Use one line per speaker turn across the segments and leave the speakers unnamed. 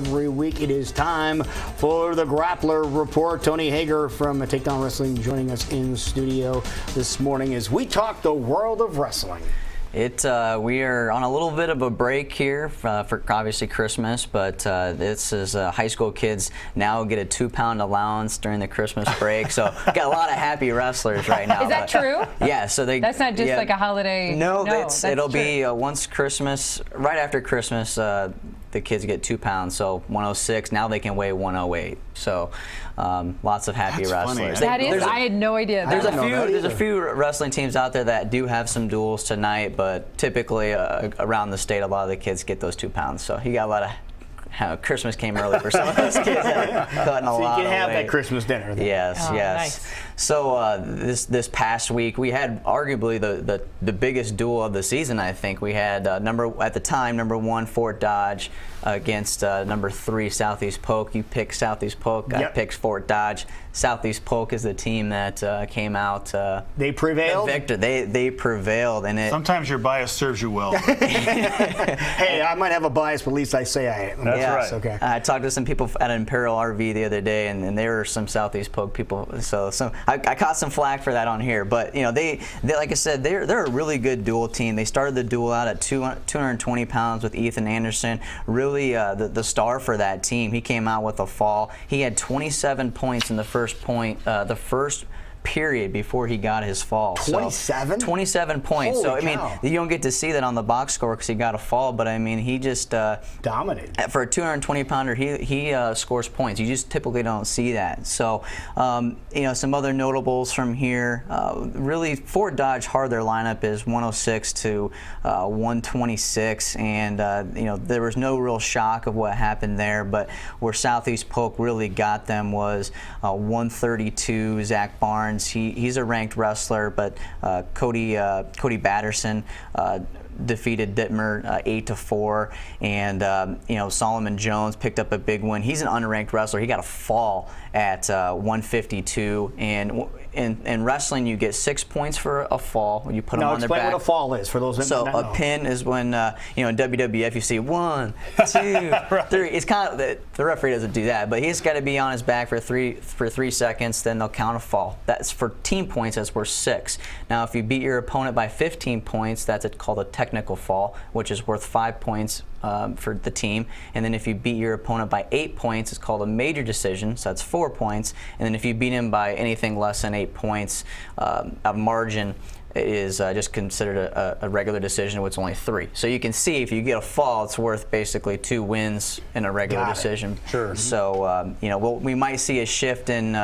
Every week it is time for the Grappler Report. Tony Hager from Takedown Wrestling joining us in studio this morning as we talk the world of wrestling.
We are on a little bit of a break here for obviously Christmas, but this is high school kids now get a 2-pound allowance during the Christmas break. So got a lot of happy wrestlers right now.
Is that true?
Yeah. So
that's not just like a holiday.
No, it'll be once Christmas, right after Christmas. The kids get 2 pounds, so 106. Now they can weigh 108. So lots of happy wrestlers.
I had no idea.
There's a few wrestling teams out there that do have some duels tonight, but typically around the state, a lot of the kids get those 2 pounds. So you got a lot of. Christmas came early for some of those kids that are cutting a lot of weight.
So you can have that Christmas dinner then.
Yes, yes.
Nice.
So this past week we had arguably the biggest duel of the season. I think we had at the time number 1 Fort Dodge against number 3 Southeast Polk. You picked Southeast Polk.
Yep.
I picked Fort Dodge. Southeast Polk is the team that came out.
They prevailed.
Victor. They prevailed, and
sometimes your bias serves you well.
Hey, I might have a bias, but at least I say I am.
That's right.
Okay.
I talked to some people at Imperial RV the other day, and there were some Southeast Polk people. So I caught some flack for that on here, but they like I said, they're a really good dual team. They started the duel out at 220 pounds with Ethan Anderson. Really the star for that team. He came out with a fall. He had 27 points in the first period before he got his fall.
27?
27 points.
Holy
so, I
cow.
mean, you don't get to see that on the box score because he got a fall, but I mean, he just
dominated.
For a 220-pounder, he scores points. You just typically don't see that. So, some other notables from here. Really, Fort Dodge hard their lineup is 106 to 126, and there was no real shock of what happened there. But where Southeast Polk really got them was 132. Zach Barnes. He's a ranked wrestler, but Cody Batterson defeated Dittmer 8-4, and Solomon Jones picked up a big win. He's an unranked wrestler. He got a fall at 152, and in wrestling you get 6 points for a fall. You put them on their back.
Explain what a fall is for those that
So
don't know.
a pin is when in WWF you see 1, 2, 3. It's kind of the referee doesn't do that, but he's got to be on his back for 3 seconds. Then they'll count a fall. That's for team points. That's worth 6. Now if you beat your opponent by 15 points, that's called a technical fall, which is worth 5 points for the team. And then if you beat your opponent by 8 points, it's called a major decision, so that's 4 points. And then if you beat him by anything less than 8 points, a margin is just considered a regular decision, which is only 3. So you can see if you get a fall, it's worth basically 2 wins in a regular decision.
Sure.
So we might see a shift in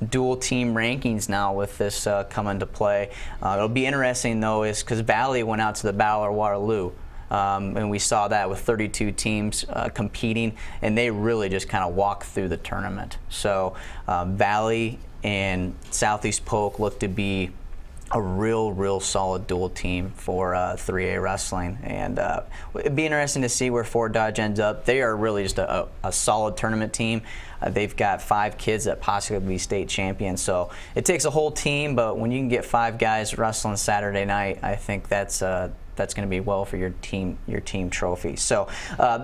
dual team rankings now with this coming to play. It'll be interesting though, is because Valley went out to the Battle of Waterloo. And we saw that with 32 teams competing, and they really just kind of walked through the tournament. So Valley and Southeast Polk look to be a real solid dual team for 3A wrestling, and it'd be interesting to see where Fort Dodge ends up. They are really just a solid tournament team. They've got 5 kids that possibly be state champions, so it takes a whole team, but when you can get 5 guys wrestling Saturday night, I think that's going to be well for your team trophy. So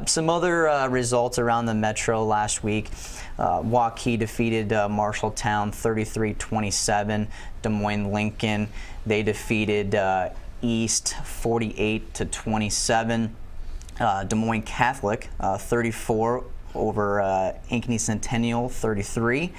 some other results around the Metro last week. Waukee defeated Marshalltown 33-27. Des Moines Lincoln, they defeated East 48-27. Des Moines Catholic 34 over Ankeny Centennial 33.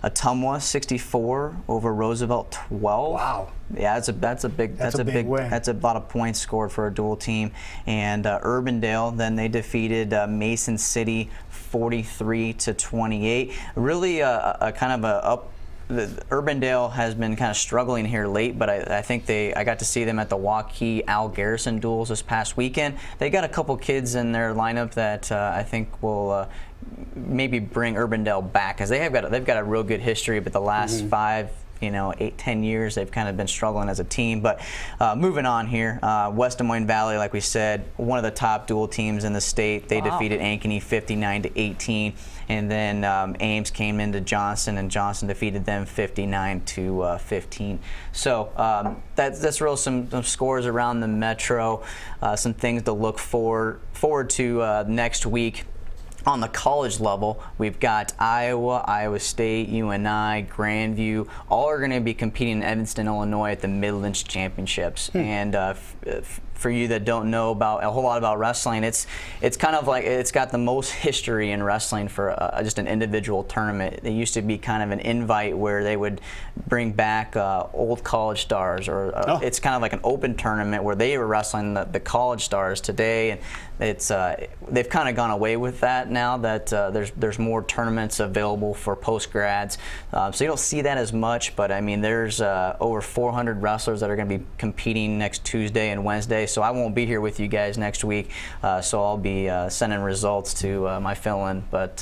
Ottumwa 64 over Roosevelt 12.
Wow.
Yeah, that's a big win. That's a lot of points scored for a dual team. And Urbandale, then they defeated Mason City 43-28. Really a kind of a up. Urbandale has been kind of struggling here late, but I think I got to see them at the Waukee Al Garrison duels this past weekend. They got a couple kids in their lineup that I think will maybe bring Urbandale back, because they've got a real good history, but the last 5 8-10 years they've kind of been struggling as a team. But moving on here, West Des Moines Valley, like we said, one of the top dual teams in the state. They defeated Ankeny 59-18, and then Ames came into Johnson, and Johnson defeated them 59-15. So that's real some scores around the Metro, some things to look forward to next week. On the college level, we've got Iowa, Iowa State, UNI, Grandview, all are going to be competing in Evanston, Illinois at the Midlands Championships. And for you that don't know about a whole lot about wrestling, it's kind of like it's got the most history in wrestling for just an individual tournament. It used to be kind of an invite where they would bring back old college stars, or it's kind of like an open tournament where they were wrestling the college stars today. And it's they've kind of gone away with that now that there's more tournaments available for post grads, so you don't see that as much. But I mean, there's over 400 wrestlers that are going to be competing next Tuesday and Wednesday. So I won't be here with you guys next week, so I'll be sending results to my fill-in. But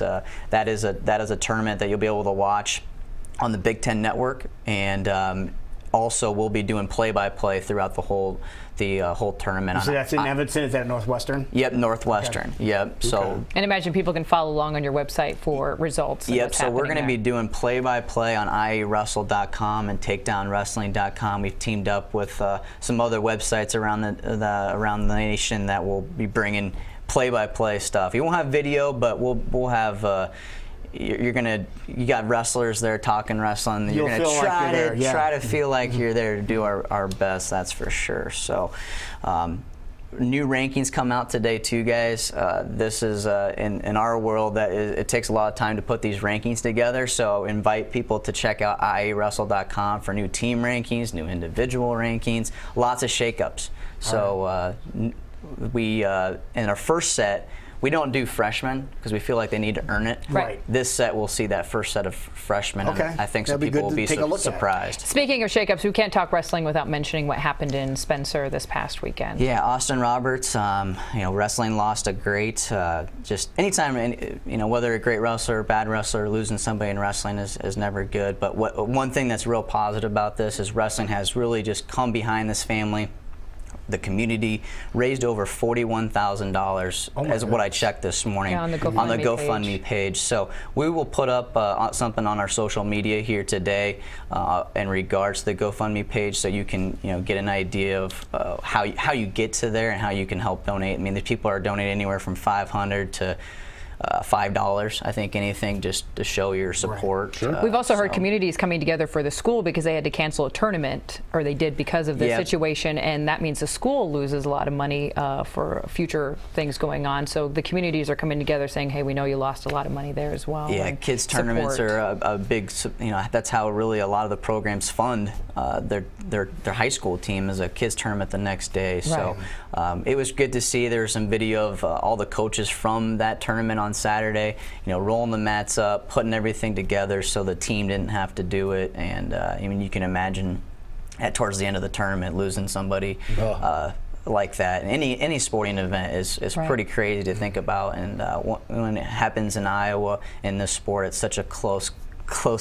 that is a tournament that you'll be able to watch on the Big Ten Network, and also we'll be doing play-by-play throughout the whole tournament.
So that's in Evanston. Is that Northwestern?
Yep, Northwestern. Okay. Yep. So.
And imagine people can follow along on your website for results.
Yep. So we're going to be doing play-by-play on iawrestle.com and takedownwrestling.com. We've teamed up with some other websites around the nation that will be bringing play-by-play stuff. You won't have video, but we'll have. You got wrestlers there talking wrestling. You're going to try to feel like you're there to do our best. That's for sure. So, new rankings come out today too, guys. This is in our world that it takes a lot of time to put these rankings together. So, invite people to check out iawrestle.com for new team rankings, new individual rankings, lots of shakeups. So, we in our first set. We don't do freshmen because we feel like they need to earn it.
Right.
This set we'll see that first set of freshmen.
Okay.
And I think some people will be surprised.
Speaking of shakeups, we can't talk wrestling without mentioning what happened in Spencer this past weekend.
Yeah, Austin Roberts. Wrestling lost a great. Just anytime, whether a great wrestler or bad wrestler, losing somebody in wrestling is never good. But one thing that's real positive about this is wrestling has really just come behind this family. The community raised over $41,000 as what I checked this morning
on the GoFundMe
page. So we will put up something on our social media here today in regards to the GoFundMe page, so you can get an idea of how you get to there and how you can help donate. I mean, the people are donating anywhere from $500 to $5. I think anything just to show your support.
Right. Sure.
We've also heard communities coming together for the school because they had to cancel a tournament, or they did because of the situation, and that means the school loses a lot of money for future things going on. So the communities are coming together saying, hey, we know you lost a lot of money there as well.
Yeah, kids tournaments are a big, that's how really a lot of the programs fund their high school team is a kids tournament the next day. So it was good to see. There was some video of all the coaches from that tournament on Saturday, rolling the mats up, putting everything together so the team didn't have to do it. And you can imagine towards the end of the tournament losing somebody like that. Any sporting event is pretty crazy to think about. And when it happens in Iowa in this sport, it's such a close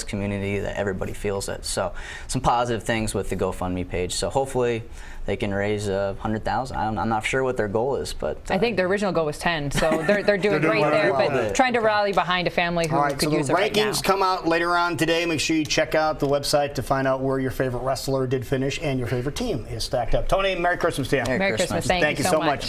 community that everybody feels it. So some positive things with the GoFundMe page. So hopefully they can raise $100,000. I'm not sure what their goal is, but
I think their original goal was 10. So they're doing great there, but trying to rally behind a family who could use it right now.
So the rankings come out later on today. Make sure you check out the website to find out where your favorite wrestler did finish and your favorite team is stacked up. Tony, Merry Christmas to you.
Merry Christmas. Thank you so much.